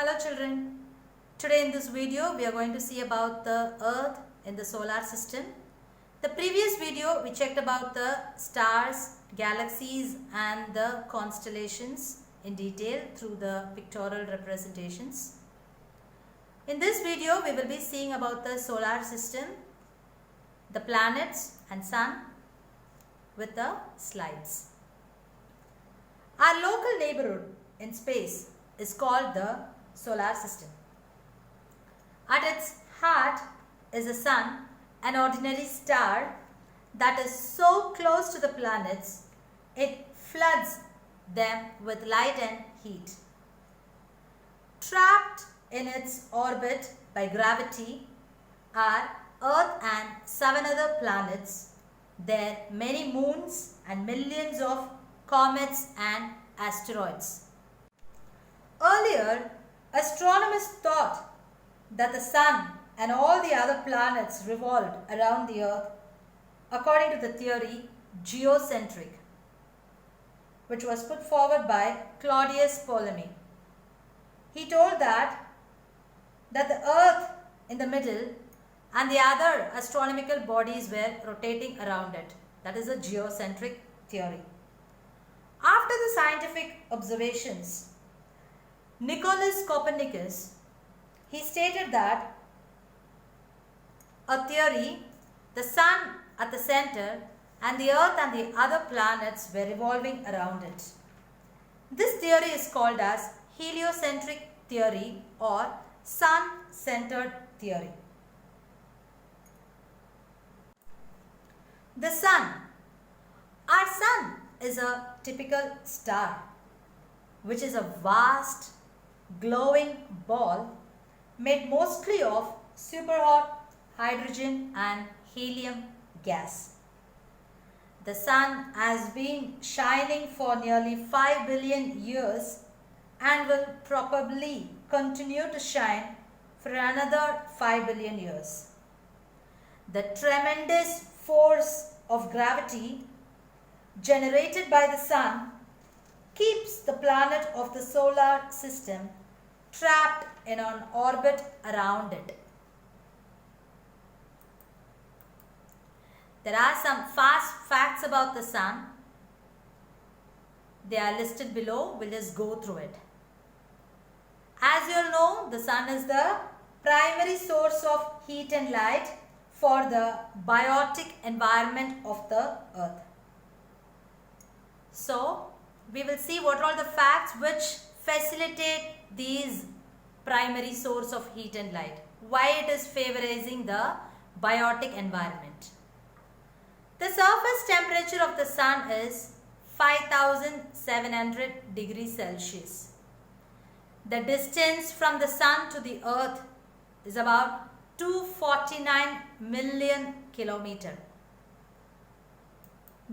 Hello children. Today in this video we are going to see about the earth in the solar system. The previous video we checked about the stars, galaxies and the constellations in detail through the pictorial representations. In this video we will be seeing about the solar system, the planets and sun with the slides. Our local neighborhood in space is called the solar system. At its heart is the sun, an ordinary star that is so close to the planets it floods them with light and heat. Trapped in its orbit by gravity are Earth and 7 other planets, their many moons and millions of comets and asteroids. Earlier, astronomers thought that the sun and all the other planets revolved around the earth according to the theory geocentric, which was put forward by Claudius Ptolemy. He told that the earth in the middle and the other astronomical bodies were rotating around it. That is a geocentric theory. After the scientific observations, Nicolaus Copernicus, he stated that a theory, the sun at the center and the earth and the other planets were revolving around it. This theory is called as heliocentric theory or sun-centered theory. The sun. Our sun is a typical star, which is a vast glowing ball made mostly of superhot hydrogen and helium gas. The sun has been shining for nearly 5 billion years and will probably continue to shine for another 5 billion years. The tremendous force of gravity generated by the sun keeps the planet of the solar system trapped in an orbit around it. There are some fast facts about the sun. They are listed below. We'll just go through it. As you all know, the sun is the primary source of heat and light for the biotic environment of the earth. So, we will see what are all the facts which facilitate these primary source of heat and light. Why it is favoring the biotic environment. The surface temperature of the sun is 5700 degrees Celsius. The distance from the sun to the earth is about 249 million kilometers.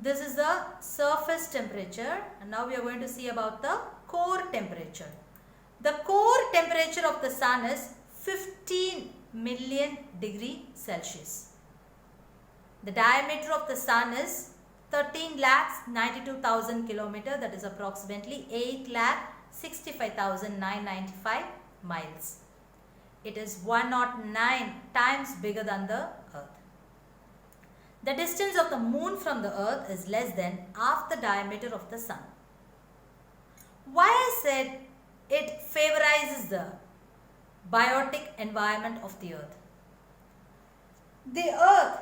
This is the surface temperature, and now we are going to see about the core temperature. The core temperature of the sun is 15 million degrees Celsius. The diameter of the sun is 13,92,000 kilometers, that is approximately 8,65,995 miles. It is 109 times bigger than the earth. The distance of the moon from the earth is less than half the diameter of the sun. Why I said it favorizes the biotic environment of the earth. The earth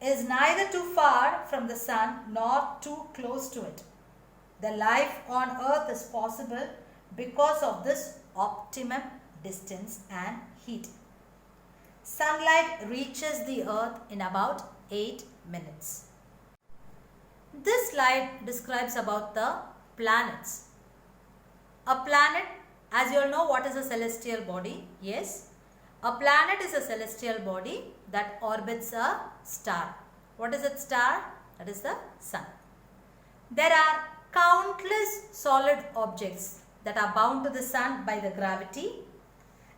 is neither too far from the sun nor too close to it. The life on earth is possible because of this optimum distance and heat. Sunlight reaches the earth in about 8 minutes. This slide describes about the planets. A planet, as you all know, what is a celestial body? Yes, a planet is a celestial body that orbits a star. What is that star? That is the sun. There are countless solid objects that are bound to the sun by the gravity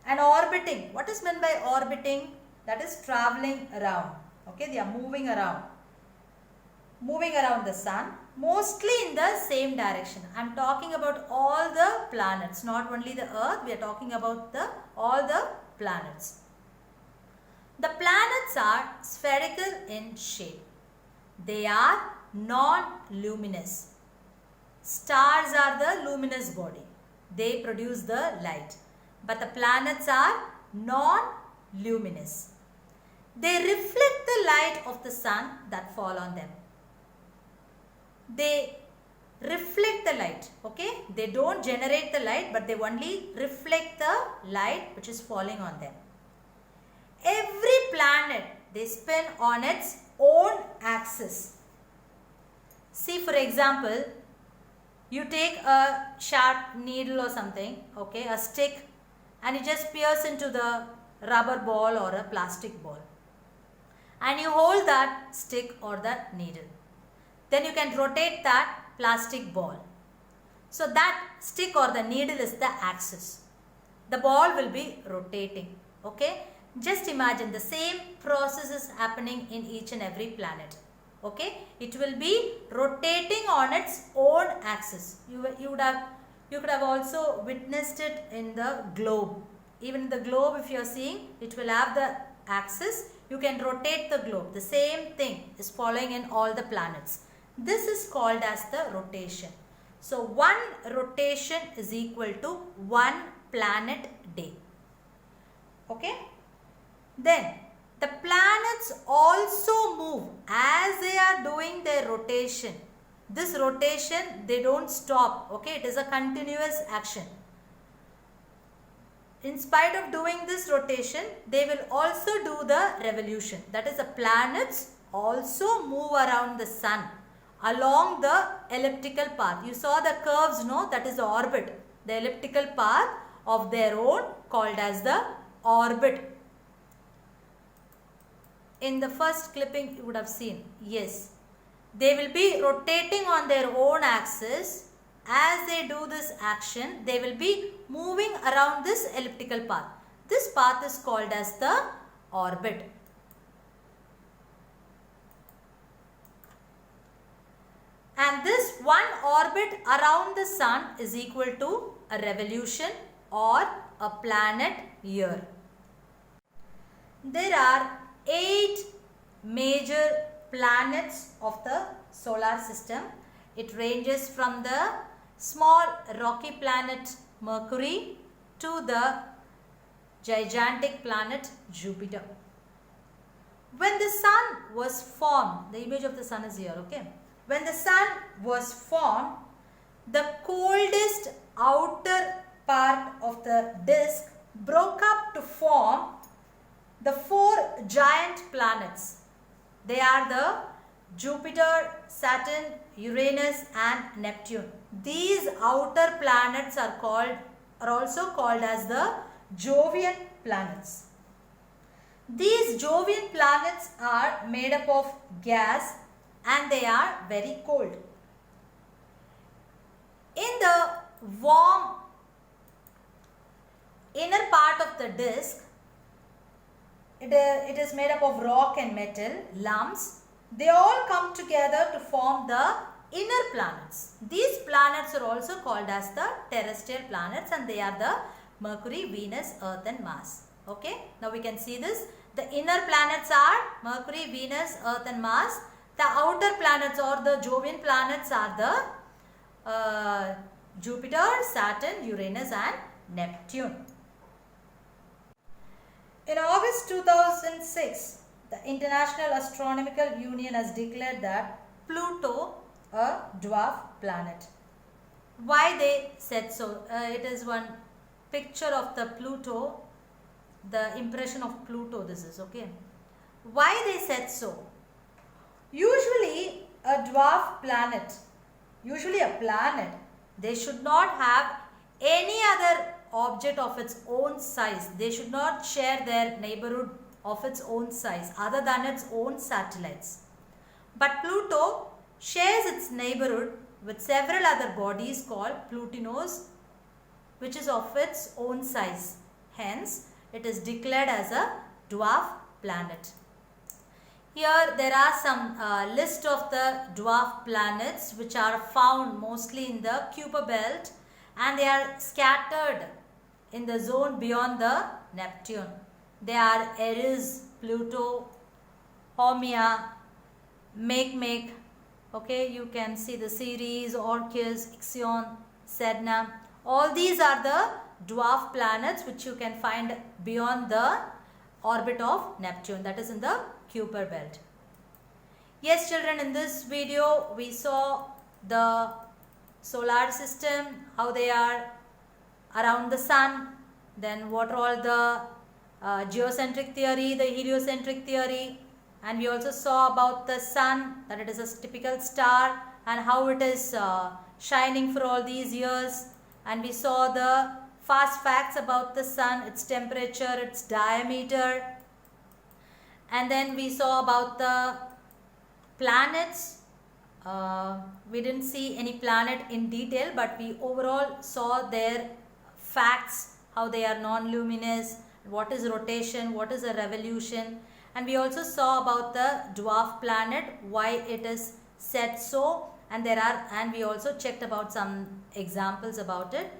and orbiting. What is meant by orbiting? That is traveling around. Okay, they are moving around. moving around the sun, mostly in the same direction. I am talking about all the planets, not only the Earth, we are talking about all the planets. The planets are spherical in shape. They are non-luminous. Stars are the luminous body. They produce the light. But the planets are non-luminous. They reflect the light of the sun that fall on them. They reflect the light, okay? They don't generate the light, but they only reflect the light which is falling on them. Every planet, they spin on its own axis. See, for example, you take a sharp needle or something, okay, a stick, and you just pierce into the rubber ball or a plastic ball. And you hold that stick or that needle. Then you can rotate that plastic ball. So that stick or the needle is the axis. The ball will be rotating, okay? Just imagine the same process is happening in each and every planet. Okay, it will be rotating on its own axis. You could have also witnessed it in the globe. Even the globe, if you are seeing, it will have the axis. You can rotate the globe. The same thing is following in all the planets. This is called as the rotation. So one rotation is equal to one planet day. Okay. Then the planets also move as they are doing their rotation. This rotation, they don't stop. Okay, it is a continuous action. In spite of doing this rotation, they will also do the revolution. That is, the planets also move around the sun along the elliptical path. You saw the curves, no? That is the orbit. The elliptical path of their own, called as the orbit. In the first clipping you would have seen, yes, they will be rotating on their own axis. As they do this action, they will be moving around this elliptical path. This path is called as the orbit. And this one orbit around the sun is equal to a revolution or a planet year. There are 8 major planets of the solar system. It ranges from the small rocky planet Mercury to the gigantic planet Jupiter. When the sun was formed, the image of the sun is here, okay? When the sun was formed, the coldest outer part of the disk broke up to form the 4 giant planets. They are the Jupiter, Saturn, Uranus and Neptune. These outer planets are also called as the Jovian planets. These Jovian planets are made up of gas and they are very cold. In the warm inner part of the disk, it is made up of rock and metal lumps. They all come together to form the inner planets. These planets are also called as the terrestrial planets and they are the Mercury, Venus, Earth and Mars. Okay, now we can see this. The inner planets are Mercury, Venus, Earth and Mars. The outer planets or the Jovian planets are the Jupiter, Saturn, Uranus and Neptune. In August 2006, the International Astronomical Union has declared that Pluto a dwarf planet. Why they said so? It is one picture of the Pluto, the impression of Pluto this is, okay. Why they said so? Usually a dwarf planet, usually a planet, they should not have any other object of its own size. They should not share their neighborhood of its own size other than its own satellites. But Pluto shares its neighborhood with several other bodies called Plutinos, which is of its own size. Hence, it is declared as a dwarf planet. Here there are some list of the dwarf planets which are found mostly in the Kuiper belt, and they are scattered in the zone beyond the Neptune. They are Eris, Pluto, Haumea, Makemake. Okay, you can see the Ceres, Orcus, Ixion, Sedna. All these are the dwarf planets which you can find beyond the orbit of Neptune, that is in the Kuiper belt. Yes children, in this video we saw the solar system, how they are around the sun, then what are all the geocentric theory, the heliocentric theory, and we also saw about the sun, that it is a typical star and how it is shining for all these years, and we saw the fast facts about the sun, its temperature, its diameter, and then we saw about the planets. We didn't see any planet in detail, but we overall saw their facts, how they are non-luminous, what is rotation, what is a revolution, and we also saw about the dwarf planet, why it is said so, and we also checked about some examples about it.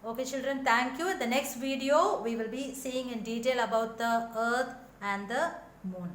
Okay children, thank you. In the next video we will be seeing in detail about the earth and the moon.